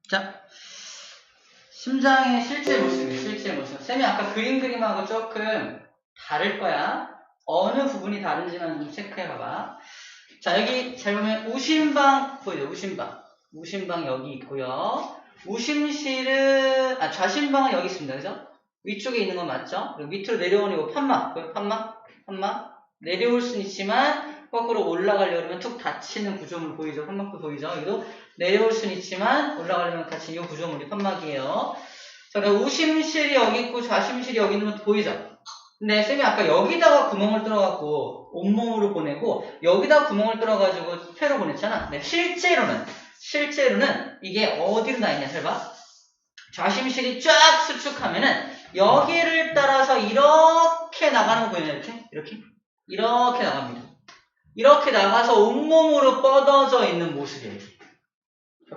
자, 심장의 실제 모습이에요. 실제 모습. 쌤이 아까 그림하고 조금 다를 거야. 어느 부분이 다른지만 좀 체크해봐봐. 자, 여기 잘 보면 우심방 보이죠? 우심방 여기 있고요. 우심실은 좌심방은 여기 있습니다. 그죠? 위쪽에 있는 건 맞죠? 그리고 밑으로 내려오는 거 판막. 내려올 수는 있지만 거꾸로 올라가려고 하면 툭 닫히는 구조물 보이죠? 판막도 보이죠? 여기도 내려올 수는 있지만 올라가려면 닫히는 이 구조물이 판막이에요. 자, 그럼 우심실이 여기 있고 좌심실이 여기 있는 것도 보이죠? 근데 쌤이 아까 여기다가 구멍을 뚫어갖고 온몸으로 보내고 여기다가 구멍을 뚫어가지고 폐로 보냈잖아. 근데 실제로는 이게 어디로 나 있냐? 잘 봐. 좌심실이 쫙 수축하면은 여기를 따라서 이렇게 나가는 거 보이나요? 이렇게 나갑니다. 이렇게 나가서 온몸으로 뻗어져 있는 모습이에요.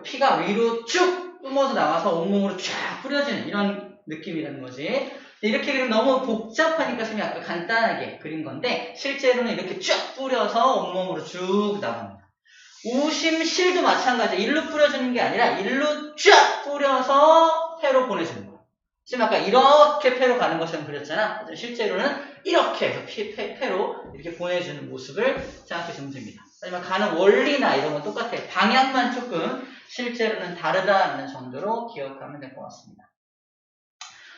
피가 위로 쭉 뿜어서 나가서 온몸으로 쫙 뿌려지는 이런 느낌이라는 거지. 이렇게 그리면 너무 복잡하니까 쌤이 아까 간단하게 그린 건데 실제로는 이렇게 쫙 뿌려서 온몸으로 쭉 나갑니다. 우심실도 마찬가지야. 일로 뿌려주는 게 아니라 일로 쫙 뿌려서 폐로 보내주는 거야. 지금 아까 이렇게 폐로 가는 것처럼 그렸잖아. 실제로는 이렇게 해서 폐로 이렇게 보내주는 모습을 생각해주면 됩니다. 하지만 가는 원리나 이런 건 똑같아요. 방향만 조금 실제로는 다르다는 정도로 기억하면 될 것 같습니다.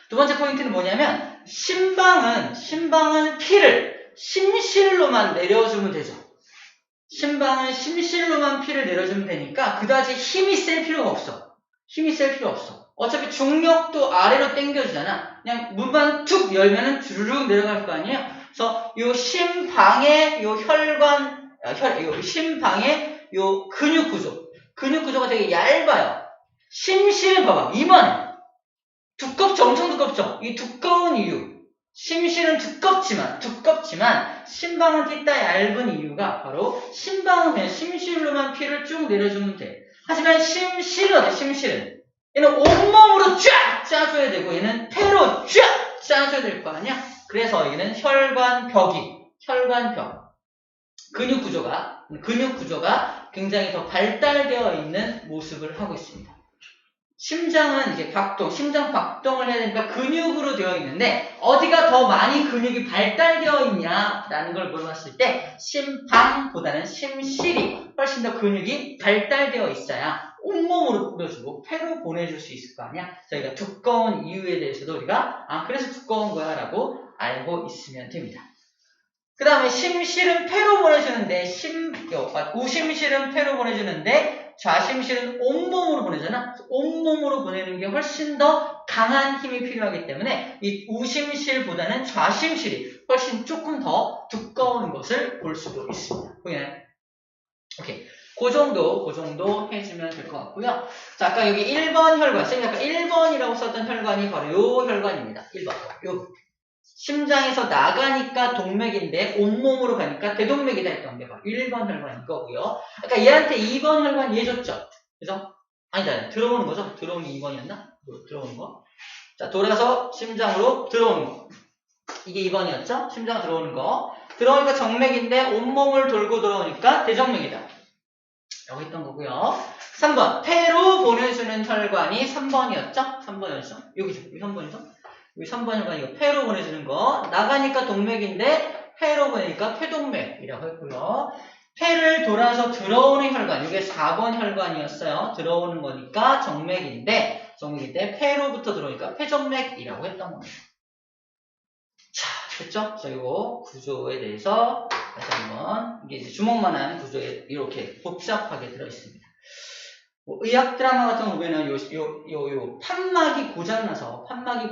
두 번째 포인트는 뭐냐면 심방은 피를 심실로만 내려주면 되죠. 심방은 심실로만 피를 내려주면 되니까 그다지 힘이 셀 필요가 없어. 어차피 중력도 아래로 당겨주잖아. 그냥 문만 툭 열면은 주르륵 내려갈 거 아니에요? 그래서 요 심방의 요 심방의 요 근육 구조가 되게 얇아요. 심실은 봐봐. 이만해. 두껍죠? 엄청 두껍죠? 이 두꺼운 이유. 심실은 두껍지만 심방은 띠따 얇은 이유가 바로 심방은 그냥 심실로만 피를 쭉 내려주면 돼. 하지만 심실은 얘는 온몸으로 쫙 짜줘야 되고 얘는 폐로 쫙 짜줘야 될 거 아니야? 그래서 얘는 혈관벽 근육 구조가 굉장히 더 발달되어 있는 모습을 하고 있습니다. 심장은 이제 심장 박동을 해야 되니까 근육으로 되어 있는데 어디가 더 많이 근육이 발달되어 있냐라는 걸 물어봤을 때 심방보다는 심실이 훨씬 더 근육이 발달되어 있어야 온몸으로 뿌려주고 폐로 보내줄 수 있을 거 아니야. 저희가 두꺼운 이유에 대해서도 우리가 그래서 두꺼운 거야 라고 알고 있으면 됩니다. 그 다음에 심실은 폐로 보내주는데 우심실은 폐로 보내주는데 좌심실은 온몸으로 보내잖아. 온몸으로 보내는 게 훨씬 더 강한 힘이 필요하기 때문에 이 우심실보다는 좌심실이 훨씬 조금 더 두꺼운 것을 볼 수도 있습니다. 보이나요? 오케이. 그 정도 해주면 될 것 같고요. 자, 아까 여기 1번 혈관, 쌤이 아까 1번이라고 썼던 혈관이 바로 요 혈관입니다. 1번. 요. 심장에서 나가니까 동맥인데 온몸으로 가니까 대동맥이다 했던 게 바로 1번 혈관인 거고요. 아까 얘한테 2번 혈관 이해줬죠? 그죠? 아니다. 들어오는 거죠? 들어오는 게 2번이었나? 들어오는 거. 자, 돌아서 심장으로 들어오는 거. 이게 2번이었죠? 심장 들어오는 거. 들어오니까 정맥인데 온몸을 돌고 들어오니까 대정맥이다. 라고 했던 거고요. 3번. 폐로 보내주는 혈관이 3번이었죠? 3번이었죠? 여기죠? 여기 3번이죠? 여기 3번 혈관 이거 폐로 보내주는 거. 나가니까 동맥인데 폐로 보내니까 폐동맥이라고 했고요. 폐를 돌아서 들어오는 혈관. 이게 4번 혈관이었어요. 들어오는 거니까 정맥인데 폐로부터 들어오니까 폐정맥이라고 했던 겁니다. 자, 됐죠? 자, 이거 구조에 대해서 다시 한번 이게 이제 주먹만한 구조에 이렇게 복잡하게 들어있습니다. 의학 드라마 같은 거 보면은 요 판막이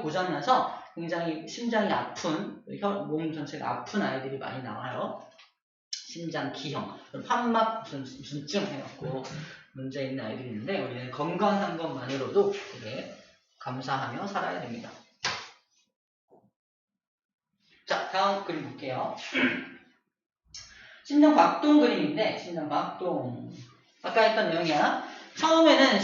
고장나서 굉장히 심장이 아픈, 몸 전체가 아픈 아이들이 많이 나와요. 심장 기형, 판막 무슨 증 해갖고 문제 있는 아이들이 있는데 우리는 건강한 것만으로도 되게 감사하며 살아야 됩니다. 자, 다음 그림 볼게요. 심장 박동 그림인데, 심장 박동. 아까 했던 내용이야. 처음에는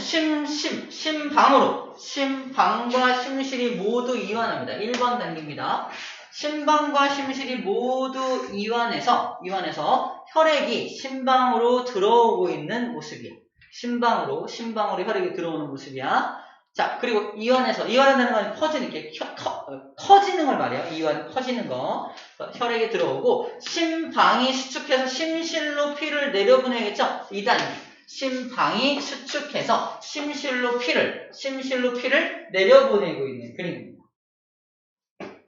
심방과 심실이 모두 이완합니다. 1번 단계입니다. 심방과 심실이 모두 이완해서 혈액이 심방으로 들어오고 있는 모습이에요. 심방으로 혈액이 들어오는 모습이야. 자, 그리고 이완한다는 건 퍼지는 게 커지는 걸 말해요. 이완 커지는 거. 혈액이 들어오고 심방이 수축해서 심실로 피를 내려보내겠죠. 2단계. 심방이 수축해서 심실로 피를 내려보내고 있는 그림입니다.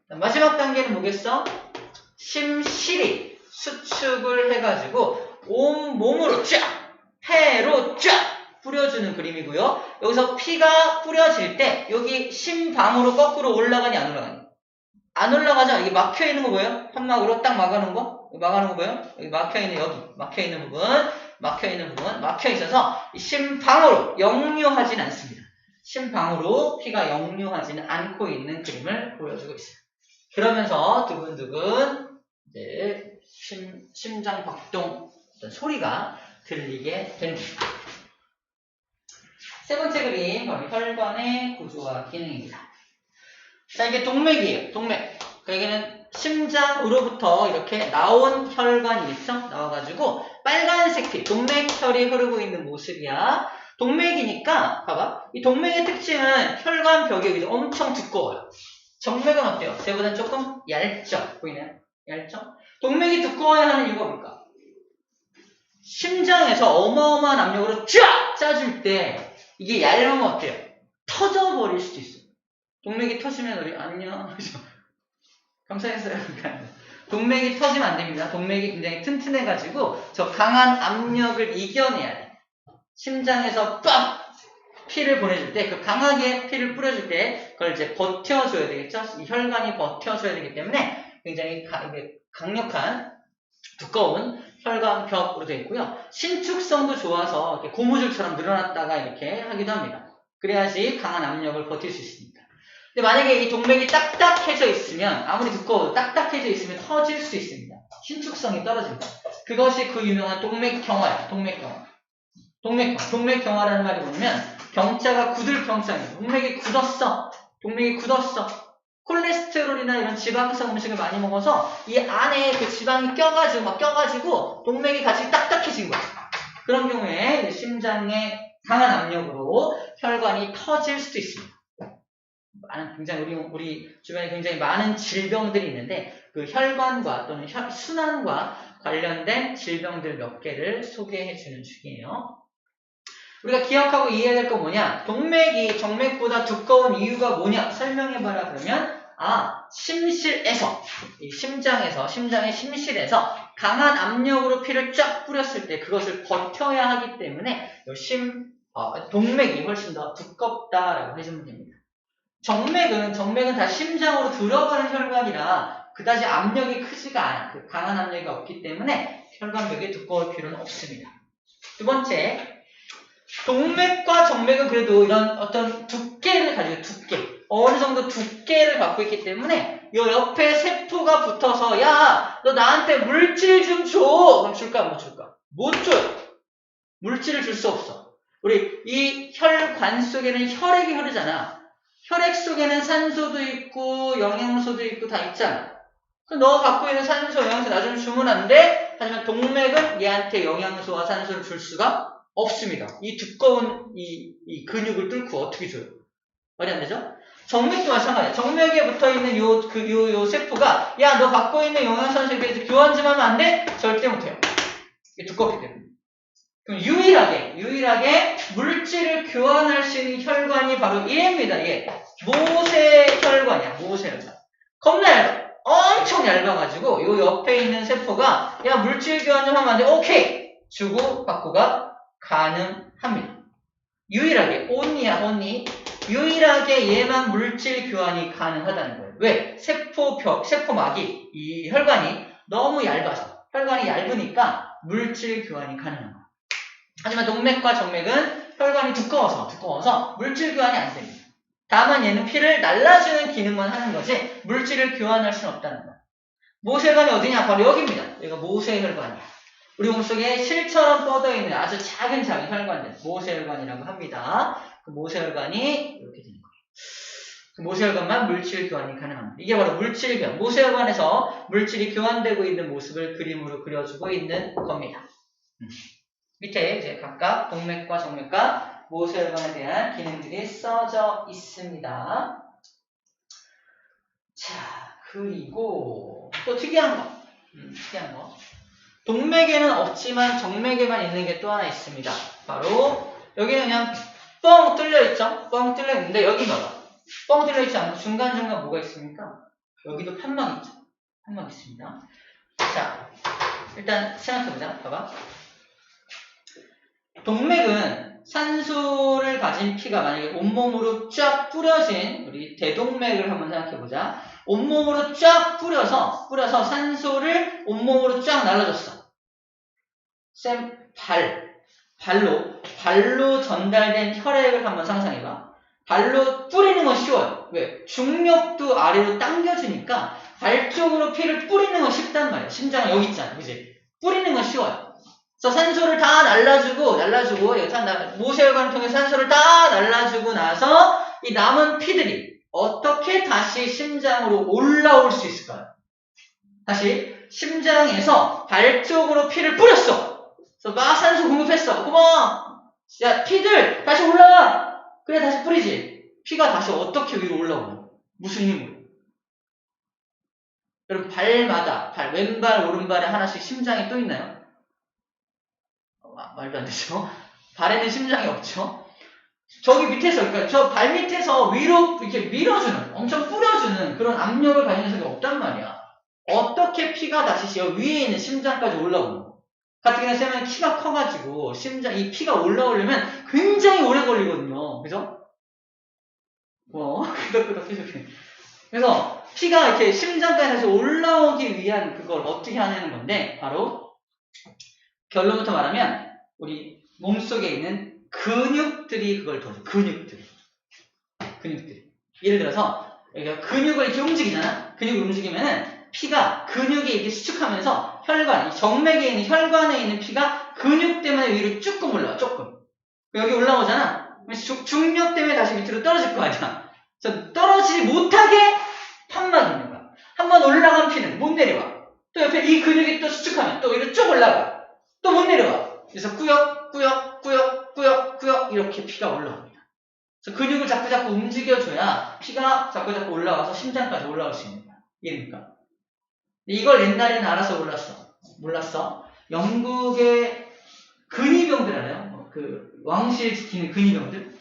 자, 마지막 단계는 뭐겠어? 심실이 수축을 해가지고 온 몸으로 쫙, 폐로 쫙 뿌려주는 그림이고요. 여기서 피가 뿌려질 때 여기 심방으로 거꾸로 올라가니 안 올라가니? 안 올라가죠? 이게 막혀있는 거 보여요? 현막으로 딱 막아놓은 거? 막아놓은 거 보여요? 여기 막혀있는 부분 막혀있어서 심방으로 역류하진 않습니다. 심방으로 피가 역류하지는 않고 있는 그림을 보여주고 있어요. 그러면서 두근두근 이제 심장 박동 어떤 소리가 들리게 되는 겁니다. 세 번째 그림, 바로 혈관의 구조와 기능입니다. 자, 이게 동맥이에요. 동맥. 여기는 심장으로부터 이렇게 나온 혈관이 있어. 나와가지고 빨간색 피, 동맥혈이 흐르고 있는 모습이야. 동맥이니까, 봐봐. 이 동맥의 특징은 혈관 벽이 엄청 두꺼워요. 정맥은 어때요? 쟤보다 조금 얇죠? 보이나요? 얇죠? 동맥이 두꺼워야 하는 이유가 뭘까? 심장에서 어마어마한 압력으로 쫙 짜줄 때 이게 얇으면 어때요? 터져버릴 수도 있어요. 동맥이 터지면 우리 안녕. 감사했어요. 동맥이 터지면 안 됩니다. 동맥이 굉장히 튼튼해가지고 저 강한 압력을 이겨내야 돼. 심장에서 빡! 피를 보내줄 때, 그 강하게 피를 뿌려줄 때 그걸 이제 버텨줘야 되겠죠? 이 혈관이 버텨줘야 되기 때문에 굉장히 강력한 두꺼운 혈관벽으로 되어 있고요. 신축성도 좋아서 이렇게 고무줄처럼 늘어났다가 이렇게 하기도 합니다. 그래야지 강한 압력을 버틸 수 있습니다. 근데 만약에 이 동맥이 딱딱해져 있으면, 아무리 두꺼워도 딱딱해져 있으면 터질 수 있습니다. 신축성이 떨어집니다. 그것이 그 유명한 동맥경화예요. 동맥경화라는 말이 뭐냐면 경자가 굳을 경자예요. 동맥이 굳었어. 콜레스테롤이나 이런 지방성 음식을 많이 먹어서 이 안에 그 지방이 껴가지고 동맥이 같이 딱딱해진 거야. 그런 경우에 심장의 강한 압력으로 혈관이 터질 수도 있습니다. 굉장히 우리 주변에 굉장히 많은 질병들이 있는데 그 혈관과 또는 순환과 관련된 질병들 몇 개를 소개해 주는 중이에요. 우리가 기억하고 이해해야 될 건 뭐냐? 동맥이 정맥보다 두꺼운 이유가 뭐냐? 설명해봐라. 그러면 심실에서, 이 심장의 심실에서 강한 압력으로 피를 쫙 뿌렸을 때 그것을 버텨야 하기 때문에 동맥이 훨씬 더 두껍다라고 해주면 됩니다. 정맥은 다 심장으로 들어가는 혈관이라 그다지 압력이 크지가 않아. 그 강한 압력이 없기 때문에 혈관벽이 두꺼울 필요는 없습니다. 두 번째, 동맥과 정맥은 그래도 이런 어떤 두께를 가지고 어느 정도 두께를 갖고 있기 때문에 이 옆에 세포가 붙어서 야, 너 나한테 물질 좀 줘. 그럼 줄까 못 줄까? 못 줘요. 물질을 줄 수 없어. 우리 이 혈관 속에는 혈액이 흐르잖아. 혈액 속에는 산소도 있고 영양소도 있고 다 있잖아. 그럼 너 갖고 있는 산소, 영양소 나 좀 주면 안 돼? 하지만 동맥은 얘한테 영양소와 산소를 줄 수가 없습니다. 이 두꺼운 이 근육을 뚫고 어떻게 줘요? 말이 안 되죠? 정맥도 마찬가지야. 정맥에 붙어있는 요 세포가 야, 너 갖고 있는 영양산소에 대해서 교환 좀 하면 안 돼? 절대 못해요. 이게 두껍기 때문에. 그럼 유일하게 물질을 교환할 수 있는 혈관이 바로 얘입니다. 얘. 모세혈관이야. 모세혈관. 겁나 얇아. 엄청 얇아가지고 요 옆에 있는 세포가 야, 물질 교환 좀 하면 안 돼? 오케이! 주고 받고가 가능합니다. 유일하게 only 유일하게 얘만 물질 교환이 가능하다는 거예요. 왜? 세포막이 이 혈관이 너무 얇아서 혈관이 얇으니까 물질 교환이 가능한 거예요. 하지만 동맥과 정맥은 혈관이 두꺼워서 물질 교환이 안 됩니다. 다만 얘는 피를 날라주는 기능만 하는 거지 물질을 교환할 수는 없다는 거예요. 모세혈관이 어디냐? 바로 여기입니다. 여기가 모세혈관이에요. 우리 몸속에 실처럼 뻗어있는 아주 작은 혈관들, 모세혈관이라고 합니다. 그 모세혈관이 이렇게 되는 거예요. 그 모세혈관만 물질 교환이 가능합니다. 이게 바로 물질 교환, 모세혈관에서 물질이 교환되고 있는 모습을 그림으로 그려주고 있는 겁니다. 밑에 이제 각각 동맥과 정맥과 모세혈관에 대한 기능들이 써져 있습니다. 자, 그리고 또 특이한 거. 동맥에는 없지만 정맥에만 있는 게 또 하나 있습니다. 바로 여기는 그냥 뻥 뚫려 있죠? 뻥 뚫려 있는데 여기 봐봐. 뻥 뚫려 있지 않고 중간중간 뭐가 있습니까? 여기도 판막 있죠? 판막 있습니다. 자, 일단 생각해보자. 봐봐. 동맥은 산소를 가진 피가 만약에 온몸으로 쫙 뿌려진 우리 대동맥을 한번 생각해보자. 온몸으로 쫙 뿌려서 산소를 온몸으로 쫙 날라줬어. 발로 전달된 혈액을 한번 상상해봐. 발로 뿌리는 건 쉬워요. 왜? 중력도 아래로 당겨주니까 발 쪽으로 피를 뿌리는 건 쉽단 말이야. 심장은 여기 있잖아. 그지? 뿌리는 건 쉬워요. 그래서 산소를 다 날라주고, 모세혈관을 통해 산소를 다 날라주고 나서 이 남은 피들이 어떻게 다시 심장으로 올라올 수 있을까요? 다시 심장에서 발 쪽으로 피를 뿌렸어. 그래서 막 산소 공급했어. 고마워. 야, 피들 다시 올라와. 그래 다시 뿌리지. 피가 다시 어떻게 위로 올라오냐? 무슨 힘으로? 여러분 발마다 왼발 오른발에 하나씩 심장이 또 있나요? 말도 안 되죠. 발에는 심장이 없죠. 저기 밑에서, 그러니까 저 발 밑에서 위로 이렇게 밀어주는, 엄청 뿌려주는 그런 압력을 가진 녀석이 없단 말이야. 어떻게 피가 다시 저 위에 있는 심장까지 올라오는 거? 같은 경우에 쌤은 키가 커가지고 이 피가 올라오려면 굉장히 오래 걸리거든요. 그죠? 끄덕끄덕 해주세요. 그래서 피가 이렇게 심장까지 다시 올라오기 위한 그걸 어떻게 하냐는 건데, 바로 결론부터 말하면 우리 몸속에 있는 근육들이 그걸 도와줘. 근육들이. 예를 들어서 여기가 근육을 이렇게 움직이잖아. 근육을 움직이면은 피가 근육에 이렇게 수축하면서 혈관, 정맥에 있는 혈관에 있는 피가 근육 때문에 위로 조금 올라와. 조금. 여기 올라오잖아. 중력 때문에 다시 밑으로 떨어질 거 아니야. 그래서 떨어지지 못하게 판막이 있는 거야. 한번 올라간 피는 못 내려와. 또 옆에 이 근육이 또 수축하면 또 위로 쭉 올라가. 또 못 내려와. 그래서 꾸역꾸역 이렇게 피가 올라옵니다. 그래서 근육을 자꾸 움직여줘야 피가 자꾸 올라와서 심장까지 올라올 수 있는 거야. 이해됩니까? 이걸 옛날에는 알아서 몰랐어. 영국의 근위병들 알아요? 그 왕실 지키는 근위병들?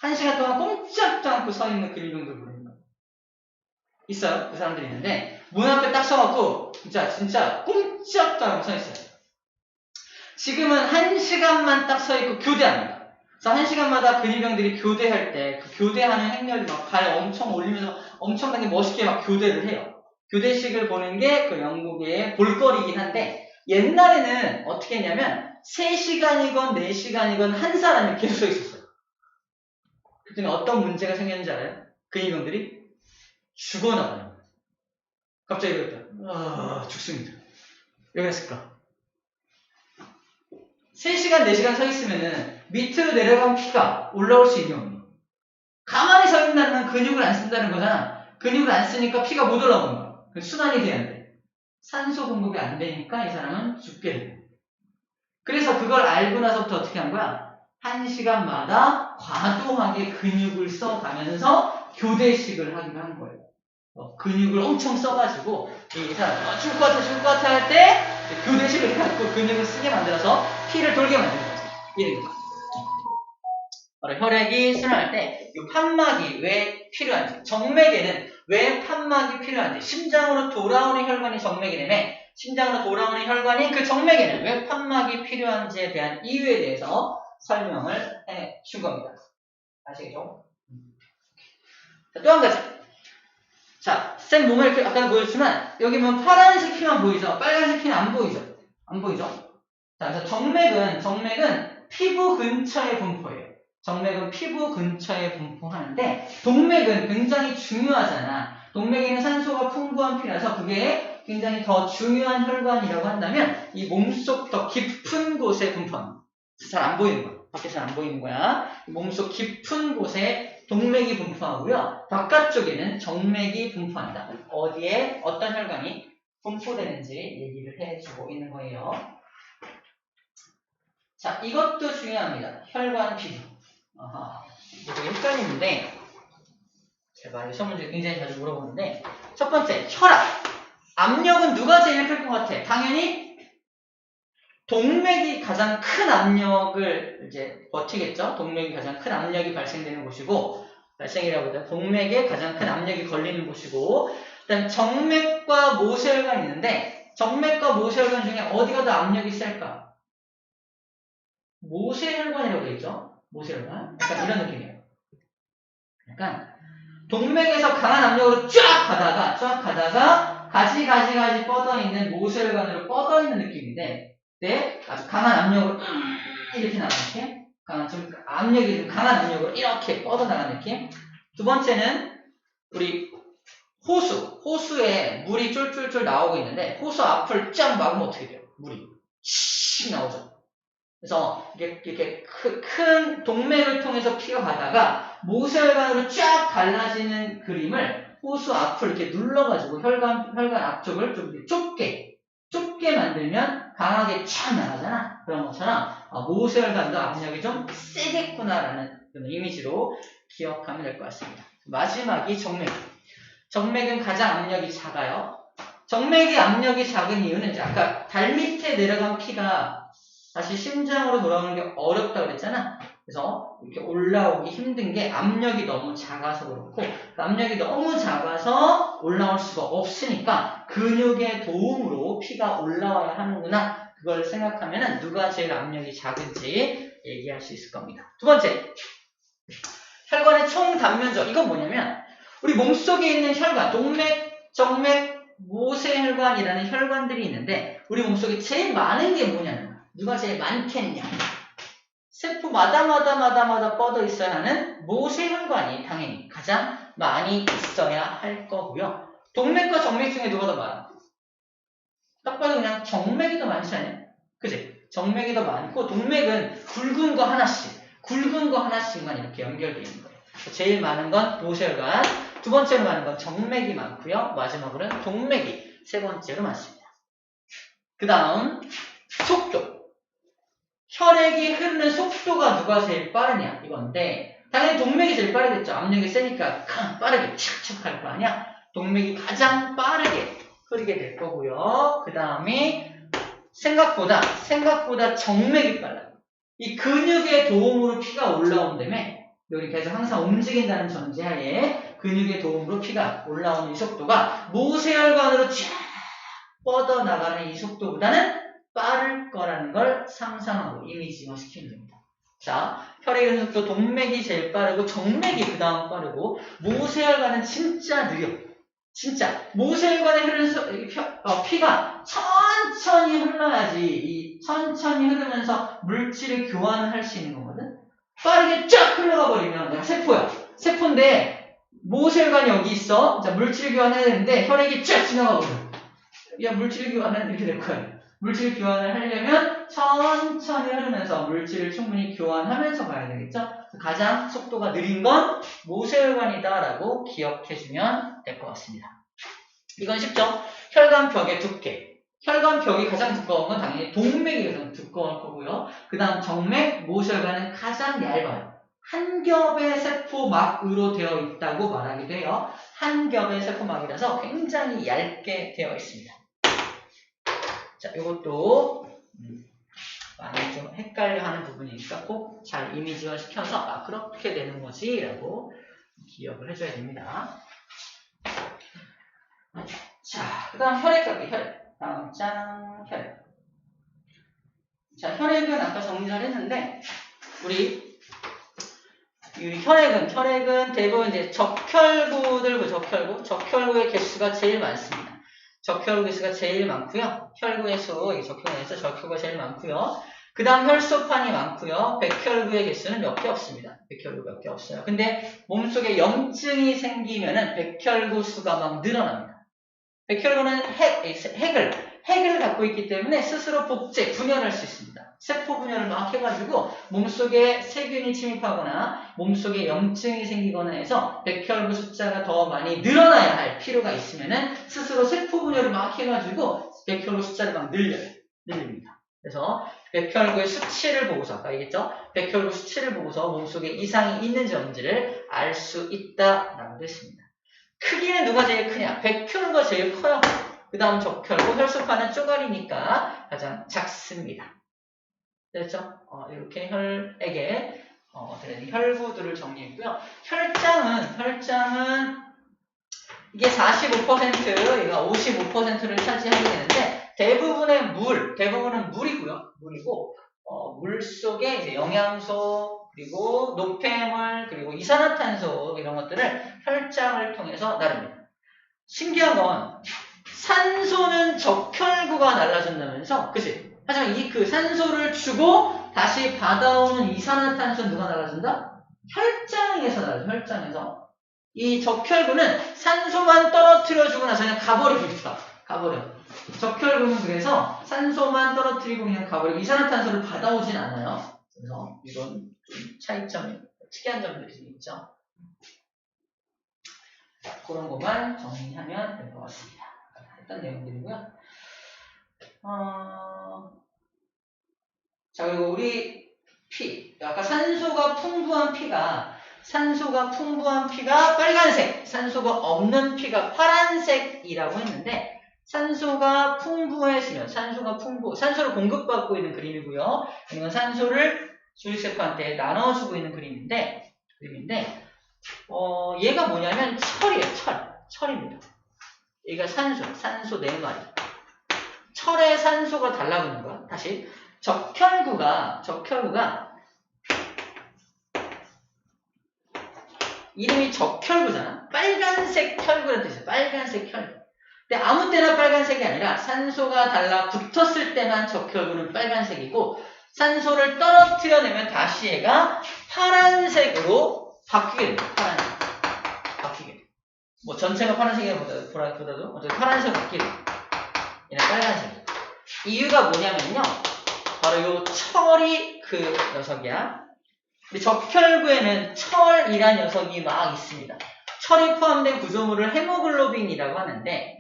1시간 동안 꼼짝도 않고 서 있는 근위병들 모르는 거야. 있어요. 그 사람들이 있는데 문 앞에 딱 서갖고 진짜 꼼짝도 않고 서 있어요. 지금은 1시간만 딱 서 있고 교대합니다. 그래서 1시간마다 근위병들이 교대할 때 그 교대하는 행렬이 막 발 엄청 올리면서 엄청나게 멋있게 막 교대를 해요. 교대식을 보는 게 그 영국의 볼거리긴 한데, 옛날에는 어떻게 했냐면 3시간이건 4시간이건 한 사람이 계속 서 있었어요. 그랬더니 어떤 문제가 생겼는지 알아요? 근위병들이 죽어나가요. 갑자기 그랬다. 죽습니다. 왜 그랬을까? 3시간, 4시간 서 있으면은 밑으로 내려간 피가 올라올 수 있는 거예요. 가만히 서 있는 근육을 안 쓴다는 거잖아. 근육을 안 쓰니까 피가 못 올라오는 거야. 순환이 돼야 돼. 산소 공급이 안 되니까 이 사람은 죽게 돼. 그래서 그걸 알고 나서부터 어떻게 한 거야? 1시간마다 과도하게 근육을 써가면서 교대식을 하기로 한 거예요. 근육을 엄청 써가지고 이 사람 죽을 것 같아 할 때 교대식을 갖고 근육을 쓰게 만들어서 피를 돌게 만드는 거죠. 이해됩니까? 바로 혈액이 순환할 때 이 판막이 왜 필요한지, 정맥에는 왜 판막이 필요한지, 심장으로 돌아오는 혈관이 정맥이라며 심장으로 돌아오는 혈관이 그 정맥에는 왜 판막이 필요한지에 대한 이유에 대해서 설명을 해 준 겁니다. 아시겠죠? 또 한 가지. 자, 쌤 몸에 이렇게 아까 보여줬지만 여기 보면 파란색 피만 보이죠? 빨간색 피는 안 보이죠? 안 보이죠? 자, 그래서 정맥은 피부 근처에 분포해요. 정맥은 피부 근처에 분포하는데 동맥은 굉장히 중요하잖아. 동맥에는 산소가 풍부한 피라서 그게 굉장히 더 중요한 혈관이라고 한다면 이 몸속 더 깊은 곳에 분포합니다. 잘 안 보이는 거야. 밖에 잘 안 보이는 거야. 몸속 깊은 곳에 동맥이 분포하고요. 바깥쪽에는 정맥이 분포한다. 어디에 어떤 혈관이 분포되는지 얘기를 해주고 있는 거예요. 자, 이것도 중요합니다. 혈관 피부. 아하, 이게 되게 헷갈리는데, 제가 시험 문제 굉장히 자주 물어보는데, 첫 번째, 혈압. 압력은 누가 제일 클 것 같아? 당연히 동맥이 가장 큰 압력을 이제 버티겠죠? 동맥이 가장 큰 압력이 발생되는 곳이고, 발생이라고 해요. 동맥에 가장 큰 압력이 걸리는 곳이고, 그다음 정맥과 모세혈관이 있는데, 정맥과 모세혈관 중에 어디가 더 압력이 셀까? 모세혈관이라고 되어 있죠? 모세혈관. 약간 이런 느낌이에요. 약간 동맥에서 강한 압력으로 쫙 가다가 가지 뻗어 있는 모세혈관으로 뻗어 있는 느낌인데, 네, 아주 강한 압력으로 이렇게 나가는 느낌. 압력이 좀 강한 압력으로 이렇게 뻗어 나가는 느낌. 두 번째는 우리 호수에 물이 쫄쫄쫄 나오고 있는데, 호수 앞을 쫙 막으면 어떻게 돼요? 물이 씩 나오죠. 그래서 이렇게 큰 동맥을 통해서 피가 가다가 모세혈관으로 쫙 갈라지는 그림을 호수 앞을 이렇게 눌러가지고 혈관 앞쪽을 좀 이렇게 좁게 만들면 강하게 쫙 나가잖아. 그런 것처럼 모세혈관도 압력이 좀 세겠구나라는 그런 이미지로 기억하면 될 것 같습니다. 마지막이 정맥. 정맥은 가장 압력이 작아요. 정맥이 압력이 작은 이유는 이제 아까 달 밑에 내려간 피가 다시 심장으로 돌아오는 게 어렵다고 그랬잖아. 그래서 이렇게 올라오기 힘든 게 압력이 너무 작아서 그렇고, 그 압력이 너무 작아서 올라올 수가 없으니까 근육의 도움으로 피가 올라와야 하는구나. 그걸 생각하면 누가 제일 압력이 작은지 얘기할 수 있을 겁니다. 두 번째, 혈관의 총 단면적. 이건 뭐냐면 우리 몸속에 있는 혈관, 동맥, 정맥, 모세혈관이라는 혈관들이 있는데 우리 몸속에 제일 많은 게 뭐냐는 거야. 누가 제일 많겠냐. 세포마다 뻗어 있어야 하는 모세혈관이 당연히 가장 많이 있어야 할 거고요. 동맥과 정맥 중에 누가 더 많아? 딱 봐도 그냥 정맥이 더 많지 않냐? 그치? 정맥이 더 많고 동맥은 굵은 거 하나씩만 이렇게 연결되어 있는 거예요. 제일 많은 건 모세혈관, 두 번째로 많은 건 정맥이 많고요. 마지막으로는 동맥이 세 번째로 많습니다. 그 다음 속도. 혈액이 흐르는 속도가 누가 제일 빠르냐 이건데 당연히 동맥이 제일 빠르겠죠. 압력이 세니까 빠르게 착착 할 거 아니야. 동맥이 가장 빠르게 흐르게 될 거고요. 그 다음에 생각보다 정맥이 빨라요. 이 근육의 도움으로 피가 올라온다며 여기 계속 항상 움직인다는 전제하에 근육의 도움으로 피가 올라오는 이 속도가 모세혈관으로 쫙 뻗어나가는 이 속도보다는 빠를 거라는 걸 상상하고 이미지화 시키면 됩니다. 자, 혈액의 흐르는 속도 동맥이 제일 빠르고 정맥이 그 다음 빠르고 모세혈관은 진짜 느려. 진짜 모세혈관에 흐르는 피가 천천히 흘러야지 천천히 흐르면서 물질을 교환을 할 수 있는 거거든. 빠르게 쫙 흘러가 버리면 세포야. 세포인데 모세혈관이 여기 있어. 자, 물질 교환해야 되는데 혈액이 쫙 지나가 버려. 야, 물질 교환은 이렇게 될 거야. 물질 교환을 하려면 천천히 흐르면서 물질을 충분히 교환하면서 가야 되겠죠? 가장 속도가 느린 건 모세혈관이다라고 기억해주면 될 것 같습니다. 이건 쉽죠? 혈관벽의 두께. 혈관벽이 가장 두꺼운 건 당연히 동맥이 가장 두꺼울 거고요. 그 다음 정맥, 모세혈관은 가장 얇아요. 한 겹의 세포막으로 되어 있다고 말하기도 해요. 한 겹의 세포막이라서 굉장히 얇게 되어 있습니다. 자, 이것도 많이 좀 헷갈려하는 부분이니까 꼭 잘 이미지화 시켜서 그렇게 되는 거지 라고 기억을 해줘야 됩니다. 자, 그 다음 혈액 갈게요. 혈액. 다음 짠, 혈액. 자, 혈액은 아까 정리를 했는데 우리 혈액은 대부분 이제 적혈구의 개수가 제일 많습니다. 적혈구 개수가 제일 많고요. 혈구의 수, 적혈구에서 적혈구가 제일 많고요. 그 다음 혈소판이 많고요. 백혈구의 개수는 몇 개 없습니다. 백혈구 몇 개 없어요. 근데 몸속에 염증이 생기면은 백혈구 수가 막 늘어납니다. 백혈구는 핵을 갖고 있기 때문에 스스로 분열할 수 있습니다. 세포 분열을 막 해가지고 몸속에 세균이 침입하거나 몸속에 염증이 생기거나 해서 백혈구 숫자가 더 많이 늘어나야 할 필요가 있으면은 스스로 세포 분열을 막 해가지고 백혈구 숫자를 막 늘립니다. 그래서 백혈구의 수치를 보고서 아까 얘기했죠? 백혈구 수치를 보고서 몸속에 이상이 있는지 없는지를 알 수 있다라고 했습니다. 크기는 누가 제일 크냐? 백혈구가 제일 커요. 그 다음 적혈구, 혈소판은 쪼가리니까 가장 작습니다. 됐죠? 이렇게 혈액에 혈구들을 정리했고요. 혈장은 이게 45%, 얘가 55%를 차지하게 되는데 대부분은 물이고요. 물 속에 이제 영양소, 그리고 노폐물, 그리고 이산화탄소 이런 것들을 혈장을 통해서 나릅니다. 신기한 건 산소는 적혈구가 날라준다면서, 그치? 하지만 그 산소를 주고 다시 받아오는 이산화탄소는 누가 날라준다? 혈장에서 날라줘. 혈장에서. 이 적혈구는 산소만 떨어뜨려주고 나서 그냥 가버립니다. 가버려. 적혈구는 그래서 산소만 떨어뜨리고 그냥 가버리고 이산화탄소를 받아오진 않아요. 그래서 이런 차이점이, 특이한 점들이 있죠. 그런 것만 정리하면 될 것 같습니다. 했던 내용들이고요. 자, 그리고 우리 피. 아까 산소가 풍부한 피가 빨간색, 산소가 없는 피가 파란색이라고 했는데, 산소가 풍부해지면, 산소를 공급받고 있는 그림이고요. 이건 산소를 주입세포한테 나눠주고 있는 그림인데, 얘가 뭐냐면 철이에요, 철입니다. 얘가 산소 4마리. 철에 산소가 달라붙는 거야. 다시. 적혈구가 이름이 적혈구잖아. 빨간색 혈구라는 뜻이야. 빨간색 혈구. 근데 아무 때나 빨간색이 아니라 산소가 달라붙었을 때만 적혈구는 빨간색이고, 산소를 떨어뜨려내면 다시 얘가 파란색으로 바뀌게 됩니다. 바뀌게 돼. 뭐 전체가 파란색이라보다도 어쨌든 파란색으로 바뀌게 돼. 얘는 빨간색. 이유가 뭐냐면요. 바로 요 철이 그 녀석이야. 근데 적혈구에는 철이란 녀석이 막 있습니다. 철이 포함된 구조물을 헤모글로빈이라고 하는데,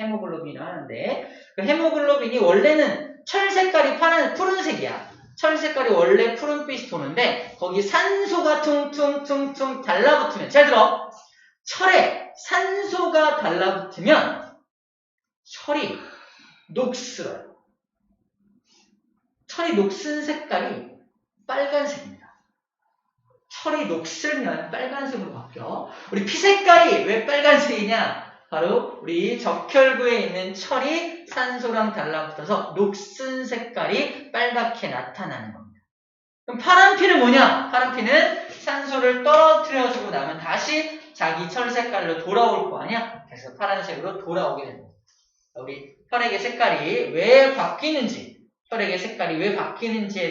그 헤모글로빈이 원래는 철 색깔이 푸른색이야. 철 색깔이 원래 푸른빛이 도는데, 거기 산소가 퉁퉁퉁퉁 달라붙으면, 잘 들어! 철에 산소가 달라붙으면, 철이 녹슬어요. 철이 녹슨 색깔이 빨간색입니다. 철이 녹슬면 빨간색으로 바뀌어. 우리 피 색깔이 왜 빨간색이냐? 바로 우리 적혈구에 있는 철이 산소랑 달라붙어서 녹슨 색깔이 빨갛게 나타나는 겁니다. 그럼 파란 피는 뭐냐? 파란 피는 산소를 떨어뜨려주고 나면 다시 자기 철 색깔로 돌아올 거 아니야? 그래서 파란색으로 돌아오게 됩니다. 우리 혈액의 색깔이 왜 바뀌는지에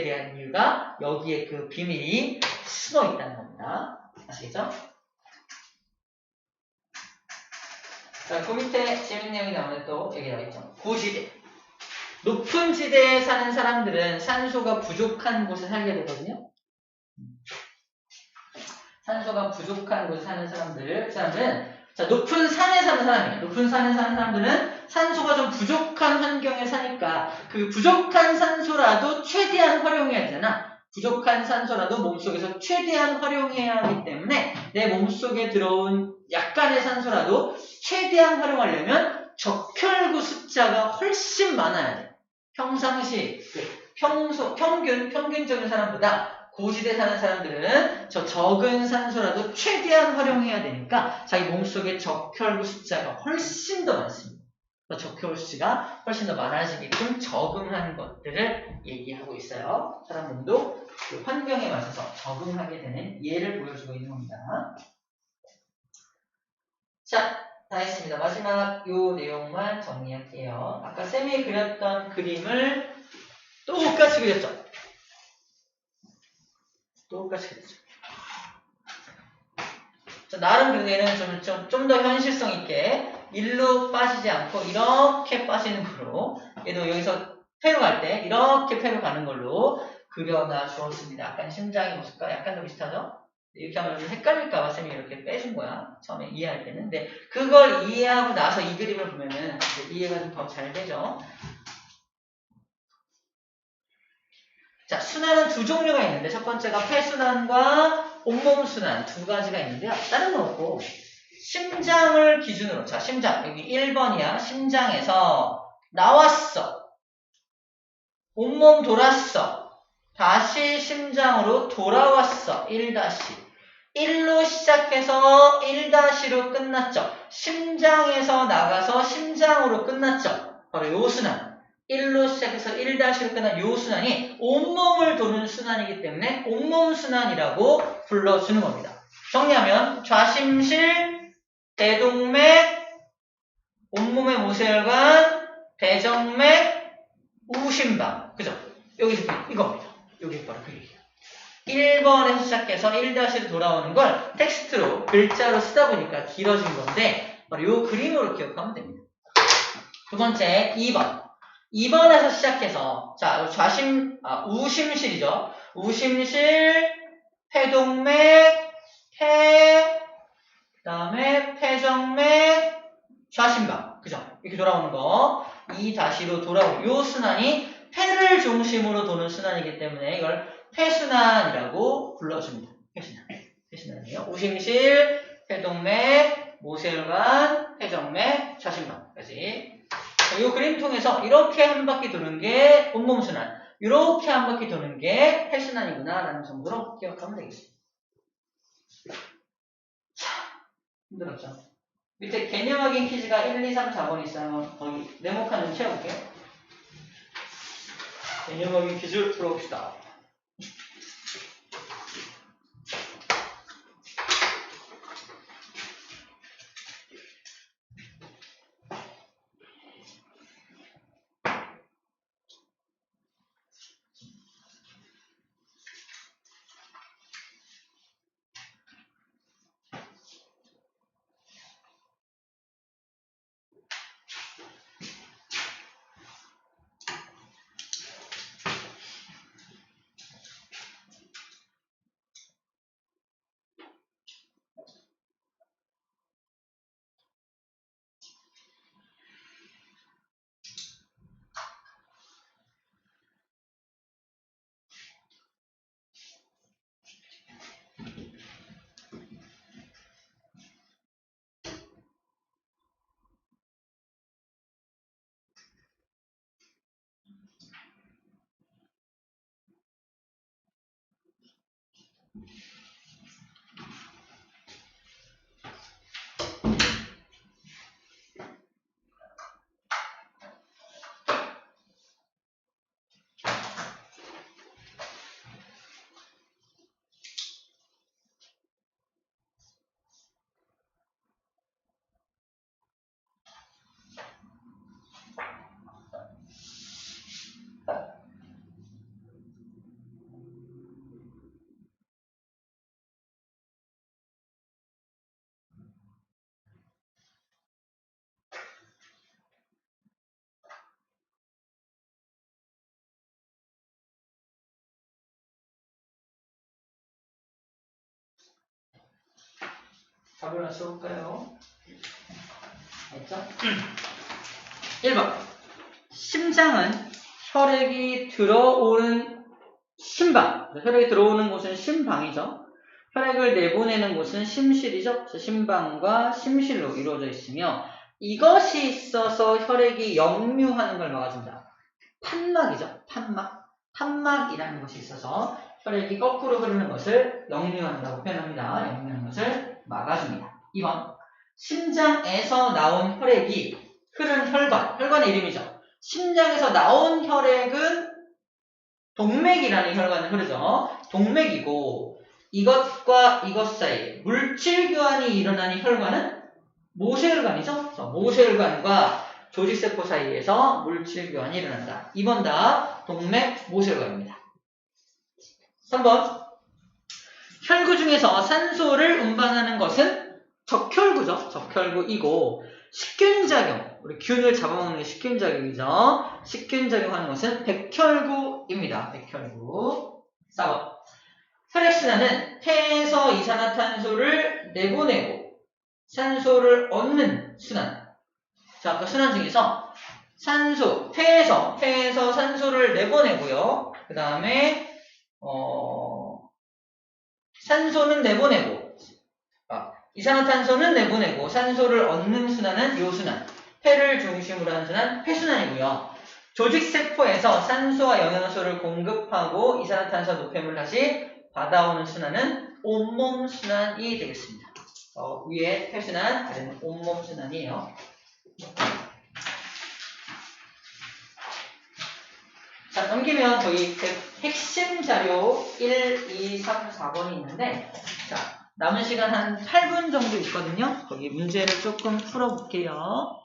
대한 이유가 여기에 그 비밀이 숨어 있다는 겁니다. 아시겠죠? 자, 그 밑에 재밌는 내용이 나오는데 또 여기 나와있죠. 고지대. 높은 지대에 사는 사람들은 산소가 부족한 곳에 살게 되거든요. 산소가 부족한 곳에 사는 사람들은 자, 높은 산에 사는 사람이에요. 높은 산에 사는 사람들은 산소가 좀 부족한 환경에 사니까 그 부족한 산소라도 최대한 활용해야 되잖아. 부족한 산소라도 몸속에서 최대한 활용해야 하기 때문에 내 몸속에 들어온 약간의 산소라도 최대한 활용하려면 적혈구 숫자가 훨씬 많아야 돼. 평상시, 평균적인 사람보다 고지대 사는 사람들은 저 적은 산소라도 최대한 활용해야 되니까 자기 몸속에 적혈구 숫자가 훨씬 더 많습니다. 적혈구 숫자가 훨씬 더 많아지게끔 적응하는 것들을 얘기하고 있어요. 사람 몸도 그 환경에 맞춰서 적응하게 되는 예를 보여주고 있는 겁니다. 자, 다 했습니다. 마지막 요 내용만 정리할게요. 아까 쌤이 그렸던 그림을 똑같이 그렸죠? 똑같이 그렸죠. 자, 나름 그게는 좀 더 현실성 있게 일로 빠지지 않고 이렇게 빠지는 걸로, 얘도 여기서 폐로 갈 때 이렇게 폐로 가는 걸로 그려놔 주었습니다. 약간 심장의 모습과 약간 더 비슷하죠? 이렇게 하면 좀 헷갈릴까봐 쌤이 이렇게 빼준 거야. 처음에 이해할 때는. 근데 그걸 이해하고 나서 이 그림을 보면은 이해가 좀 더 잘 되죠. 자, 순환은 두 종류가 있는데 첫 번째가 폐순환과 온몸순환 두 가지가 있는데요. 다른 건 없고 심장을 기준으로 자, 심장 여기 1번이야. 심장에서 나왔어. 온몸 돌았어. 다시 심장으로 돌아왔어. 1-1로 시작해서 1-로 끝났죠. 심장에서 나가서 심장으로 끝났죠. 바로 요 순환. 1로 시작해서 1-로 끝난 요 순환이 온몸을 도는 순환이기 때문에 온몸 순환이라고 불러주는 겁니다. 정리하면 좌심실, 대동맥, 온몸의 모세혈관, 대정맥, 우심방. 그죠? 여기서 이겁니다. 여기 바로 그 얘기예요. 1번에서 시작해서 1-로 돌아오는 걸 텍스트로 글자로 쓰다 보니까 길어진 건데 바로 요 그림으로 기억하면 됩니다. 두 번째 2번. 2번에서 시작해서 자 우심실이죠. 우심실, 폐동맥, 그 다음에 폐정맥, 좌심방. 그죠? 이렇게 돌아오는 거. 2-로 돌아오는 요 순환이 폐를 중심으로 도는 순환이기 때문에 이걸 폐순환이라고 불러줍니다. 폐순환이에요. 우심실, 폐동맥, 모세혈관, 폐정맥, 좌심방까지. 이 그림 통해서 이렇게 한 바퀴 도는 게 온몸순환, 이렇게 한 바퀴 도는 게 폐순환이구나 라는 정도로 기억하면 되겠습니다. 자, 힘들었죠? 밑에 개념 확인 퀴즈가 1, 2, 3, 4번 있어요. 거기 네모칸 좀 채워볼게요. 개념 확인 퀴즈 풀어봅시다. 답을 맞춰볼까요? 알죠? 1번. 심장은 혈액이 들어오는 심방. 혈액이 들어오는 곳은 심방이죠. 혈액을 내보내는 곳은 심실이죠. 그래서 심방과 심실로 이루어져 있으며 이것이 있어서 혈액이 역류하는 걸 막아줍니다. 판막이죠. 판막이라는 것이 있어서 혈액이 거꾸로 흐르는 것을 역류한다고 표현합니다. 역류하는 것을 막아줍니다. 2번. 심장에서 나온 혈액이 흐른 혈관의 이름이죠. 심장에서 나온 혈액은 동맥이라는 혈관을 흐르죠. 동맥이고 이것과 이것 사이에 물질 교환이 일어나는 혈관은 모세혈관이죠. 모세혈관과 조직세포 사이에서 물질 교환이 일어난다. 2번 다 동맥 모세혈관입니다. 3번. 혈구 중에서 산소를 운반하는 것은 적혈구죠. 적혈구이고 식균작용, 우리 균을 잡아먹는 식균작용이죠. 식균작용하는 것은 백혈구입니다. 백혈구. 4번. 혈액순환은 폐에서 이산화탄소를 내보내고 산소를 얻는 순환. 자, 그 순환 중에서 폐에서 산소를 내보내고요. 그 다음에 산소는 내보내고 이산화탄소는 내보내고 산소를 얻는 순환은 요순환, 폐를 중심으로 하는 순환, 폐순환이고요. 조직세포에서 산소와 영양소를 공급하고 이산화탄소 노폐물 다시 받아오는 순환은 온몸 순환이 되겠습니다. 위에 폐순환, 아래는 온몸 순환이에요. 자, 넘기면 거기 핵심 자료 1, 2, 3, 4번이 있는데, 자, 남은 시간 한 8분 정도 있거든요. 거기 문제를 조금 풀어볼게요.